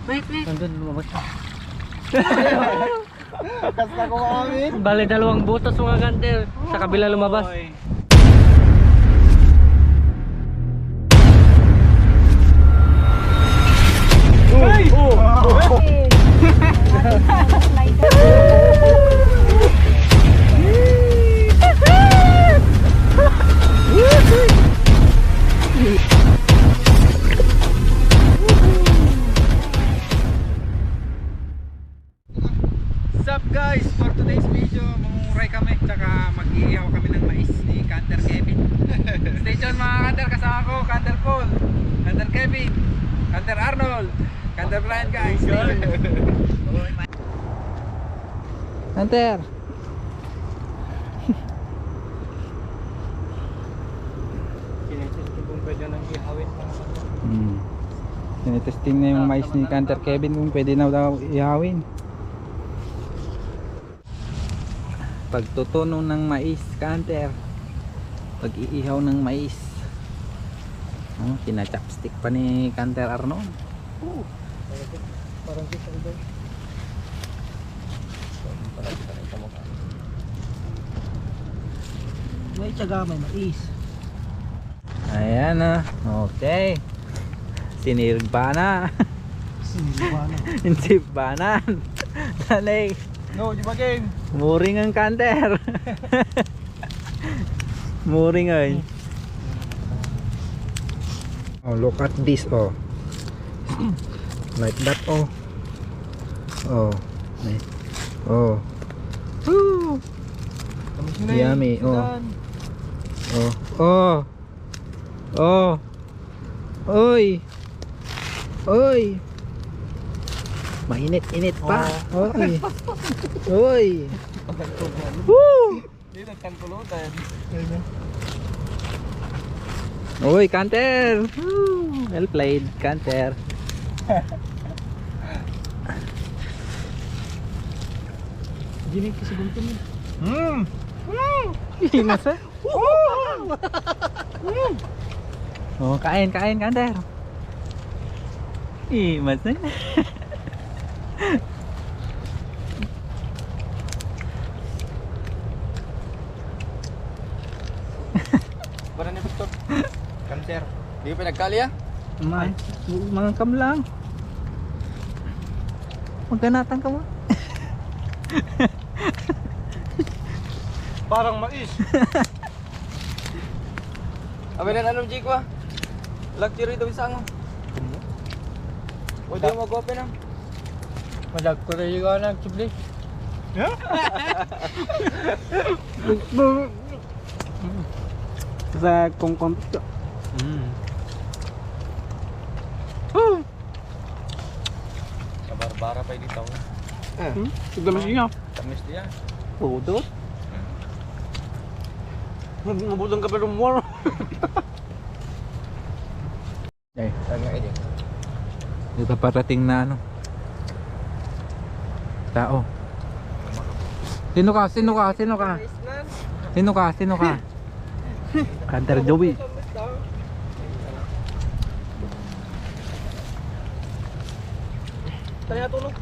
Wait. Nandun, lumabas siya. Kasta ko kami. Bale, dalawang butas mga kanter. Sa kabila lumabas. What's up guys? For today's video, mangunguray kami tsaka mag-iihaw kami ng mais ni Canter Kevin. Stay tuned mga Canter, kasama ko Canter Paul, Canter Kevin, Canter Arnold, Canter Brian guys. Canter Tinitesting na yung mais ni Canter Kevin kung pwede na daw ihawin. Pagtutuno ng mais, Canter. Pag-iihaw ng mais. Kina-chopstick pa ni Canter Arnold. Parang kita ito. May tiyaga, may mais. Ayan na. Okay. Sinirg pa na. Insip pa na. Dali. No, di ba game? Muring ang Canter. Muring ay. Oh, look at this, oh. Like that, oh. Oh. Oh. Woo. Yummy, oh. Oh. Oh. Oh. Oy. Oy. Mainit-init pa. Oy. Oy. Woo! Dito tangkulutan. Oy, Canter. Well played, Canter. Ginig kasi bunto mo. Himas eh. Oh, kain, Canter. Himas eh. Bara ni Victor. Canter. Di pa nagkali ah? Mga kam lang. Magganatan ka mo. Parang mais. Abi na anong jiko ah? Luxury daw isang oh. O di mo mag-open ah. Madag ko rin yung nagtubli. Sa kongkong ito. Kabarbara pa dito. Sudah masih ingat. Tamis dia. Pudot. Mabudang ka pa ng war. Ay, Tanga ini. dito parating na ano. Tao. Sino ka? Canter Joey. Tanya tulog.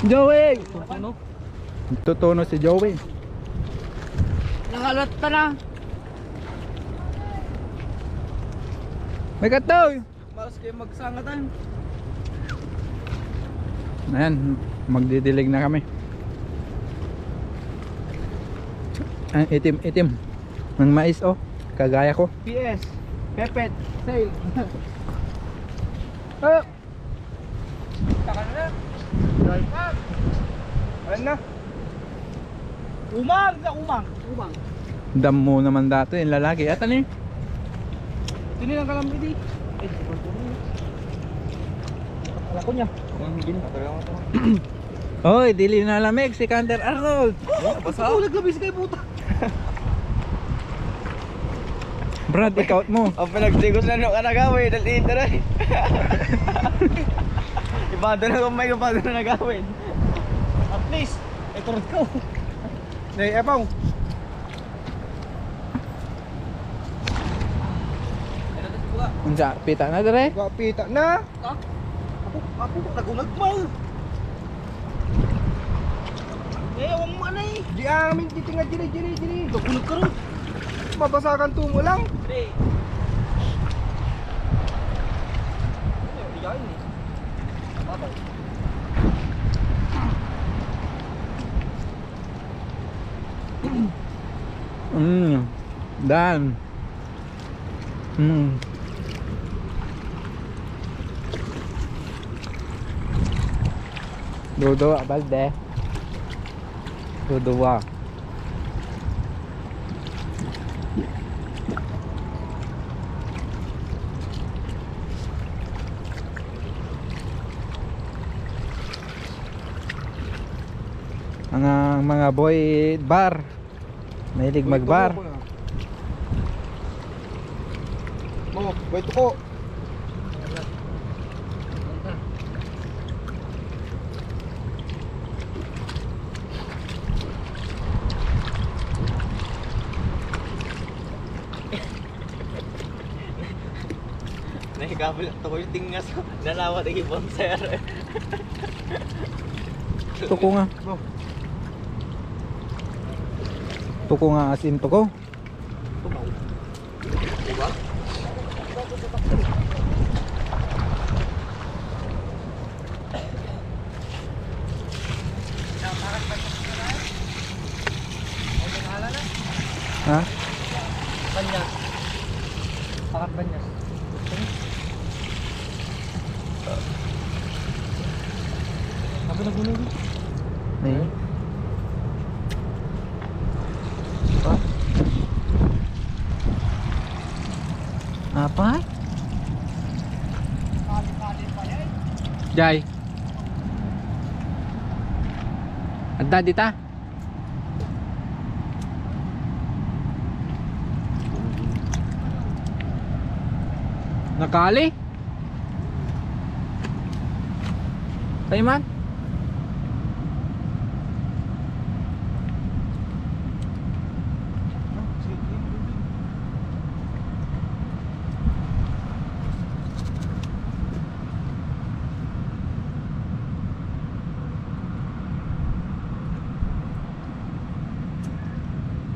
Joey! Ano? Tutuno si Joey. Nangalat ka na. May katoy! Malas kayo magsangatan. Ayan, magdidilig na kami. Ang itim-itim ng mais, oh. Kagaya ko. PS. Pepet. Sale. Ah! Taka na. Drive up. Ano na? Umang. Dam mo naman dato yung lalaki. At ano yun? Tinilang ka lang hindi. Wala ko niya. Hoy, dili na lamig si Canter Arnold. Basta ako naglabis kay puta. Brad, ikaw mo. Ang pinagsigos na nung kanagawin, daliin na rin. Ibado na kung may ibado na nagawin. At least, ito rin ko. Nay, epaw. Unsa pita na dire? Gapita na. Ako nagungagmal. Ewan mo na eh. Di amin titinga jiri. Gagunag ka rin. Mabasakan tumo lang. Hindi. Di yan eh. Matay. Dan. Dodo balde. Dodo. Mga boy bar. Mahilig magbar. Mo, boy tuko. Nahigabol to ko yung tingas. Nalawa na ibang sir. Tuko nga. Tuko nga as in tuko. Diba? Ha? Banyas. Pakat banyas. Sabi na gulo. Ay. Apa? Jai. Ada dita? Nakali? Tayo man?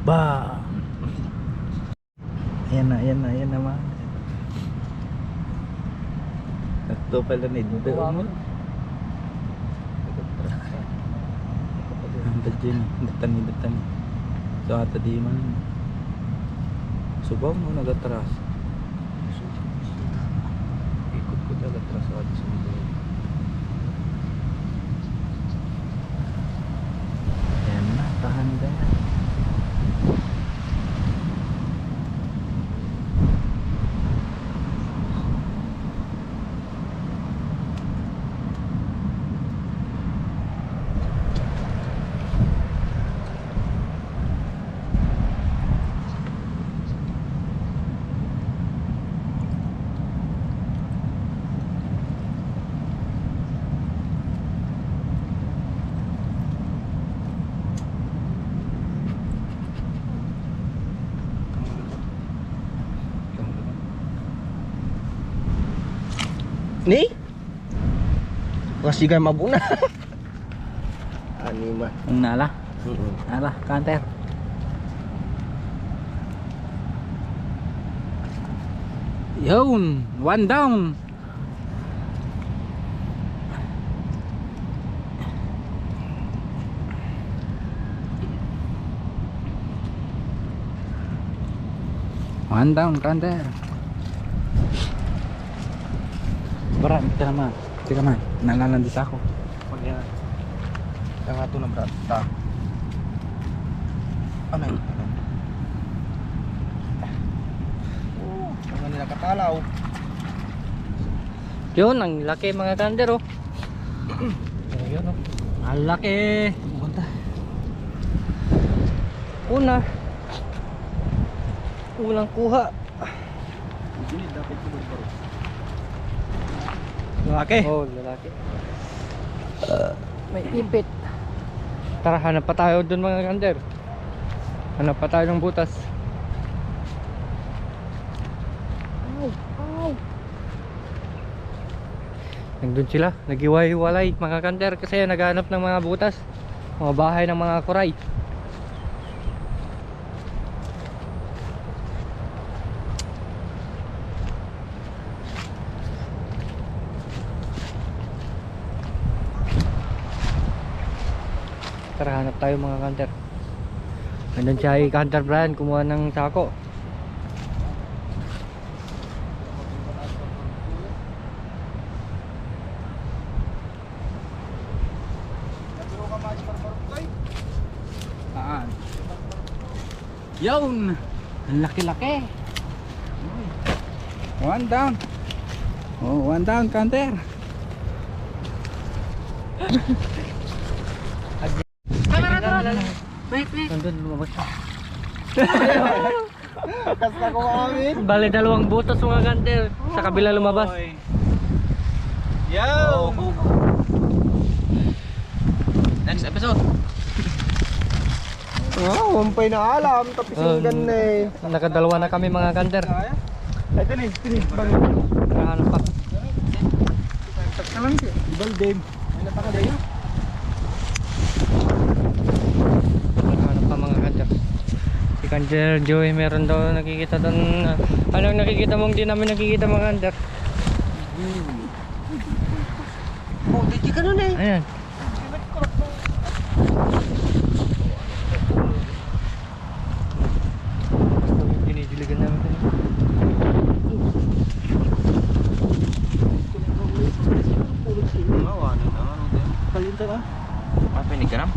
Ba. Ayan na naman. Ito pala ni Dito mo. Anda dyan, datan. So ata di man. Subang mo nagatras. Ikot ko nagatras sa atin sa mundo. Ayan na, tahan din. Ni? Kasi kayo mabuna. Anima. Ang nala. Nala, kanter. Yun, one down. One down, kanter. Berat kita man. Nalalan di ako. Pag yan. Yang ato na berat. Ta. Ano yun? Mga nila katalaw. Yun, ang laki mga kander oh. Ayun oh. Ang laki. Bunta. Unang kuha. Ini dapat cuma baru. Lalaki. Oh, lalaki. May ipit. Tara, hanap pa tayo dun mga kander. Hanap pa tayo ng butas. Ow, ow. Nandun sila, naghiwa-hiwalay mga kanter kasi naghanap ng mga butas, mga bahay ng mga kuray. Tara, hanap tayo mga kanter. Nandun siya ay Hunter Brian, kumuha ng sako. Yun! Ang laki-laki! One down! Oh, one down, Kanter! Nandun, lumabas siya. Kas na ko kami. Bale, dalawang butas mga kanter. Sa kabila lumabas. Yo! Next episode! Oh, wampay na alam. Tapisingan na eh. Nakadalawa na kami mga kanter. Ay, tini. Bang. Nakahanap pa. Taka lang siya. Baldim. Ay, napakadayo. Nakahanap pa mga kanter. Si Kanter Joey meron daw nakikita doon. Anong nakikita mong di namin nakikita mga kanter? Oh, di ka nun eh. Ayan. Dinidiligan namin ito. Kalinta ka? Apa ini garam?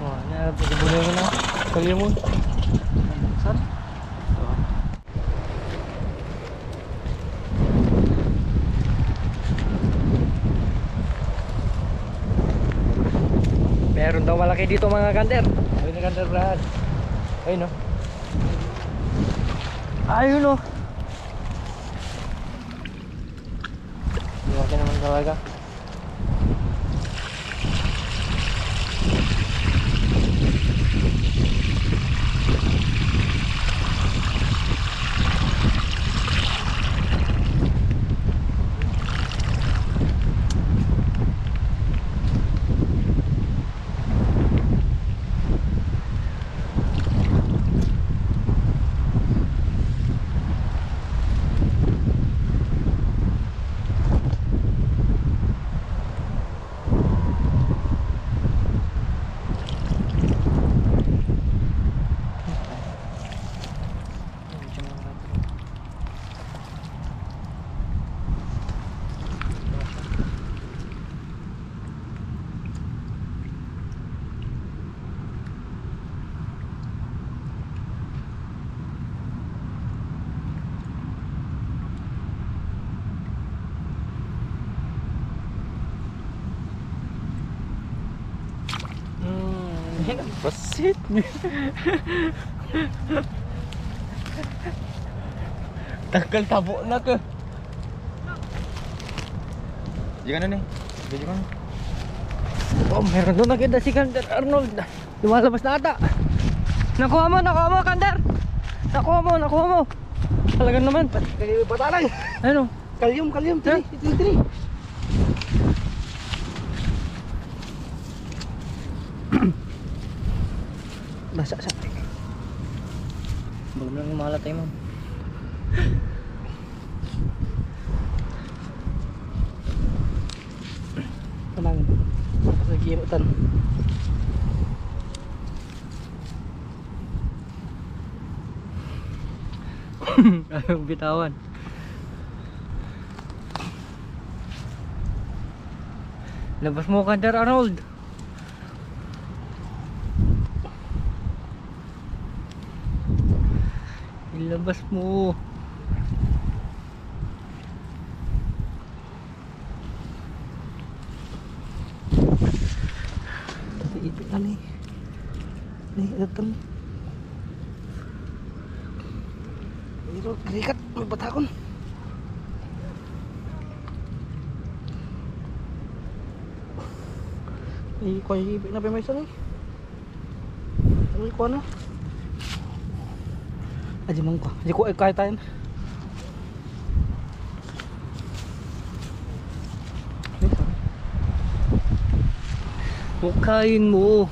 Wah, ini ada pagkabunin ko na. Kalimon. Saan? Meron daw malaki dito mga kanter. Ayun na kanter Brad. Ayun o. Ayun o. Malaki naman talaga. Basit. Tagal tabo na ke. Jangan nih. Jangan. Oh, meron doon nakita si Kanter Arnold. Lumalabas na ata. Nakuha mo Kanter. Nakuha mo. Talaga naman. Kaya patalay. Ano? Kalyum. Tini. Basa. Belum lang malatay mo. Tenang. Lagi irutan. Ayaw bitawan. Labas mo Kanter Arnold. Ilabas mo. Ipit na nih. Nih, datang. Ito, kerikat, magbatakon. Kuha yung ipit na pemesa nih. Ano kuha na? Aji mong ko. Aji ko kahit tayo. Hukayin mo.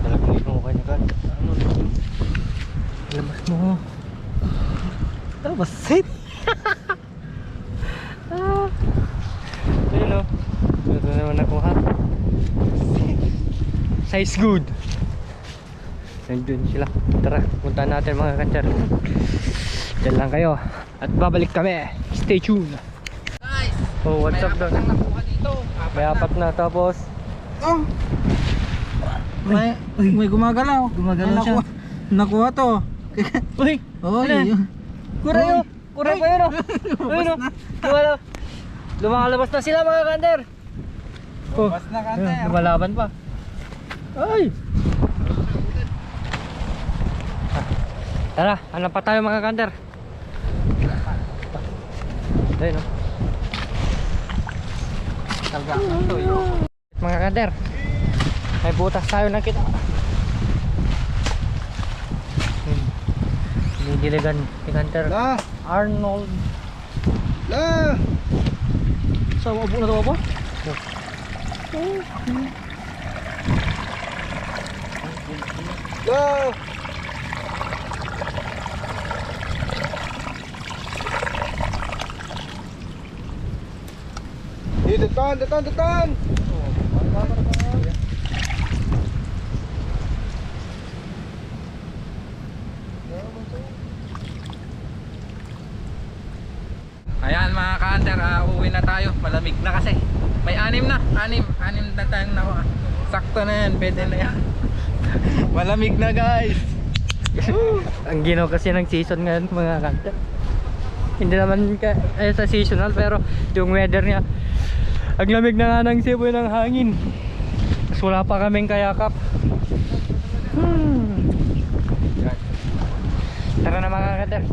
Talagang ito mo kanya kan. Ano? Labas mo. Labas sit. Ayun o. Ito naman nakuha. Size good. Nandun sila. Tara, puntahan natin mga kanser. Diyan lang kayo. At babalik kami. Stay tuned. Guys, Oh, what's up doon? nakuha dito. May apat na tapos. Oh. May gumagalaw. Gumagalaw siya. Nakuha to. Uy! Oh, Ano? Kura yun! Kura pa yun o! Ayun o! Lumakalabas na sila mga kanter! Lumabas na kanter. Lumalaban pa. Ay! Tara, hanap pa tayo mga kanter. Ayun o. Talaga ito yun. Mga kanter, may butas tayo nakita. Diligan ni kanter La! Arnold. La! Sa wabo na to ba? La! Detan! Ayan mga ka-hunter, uuwi na tayo. Malamig na kasi. May anim na tayong nakuha. Sakto na yan, pwede na yan. Malamig na guys. Ang ginaw kasi ng season ngayon mga kanter. Hindi naman sa seasonal pero yung weather niya. Ang lamig na nga ng siboy ng hangin. Tapos wala pa kaming kayakap. Tara na mga kanter.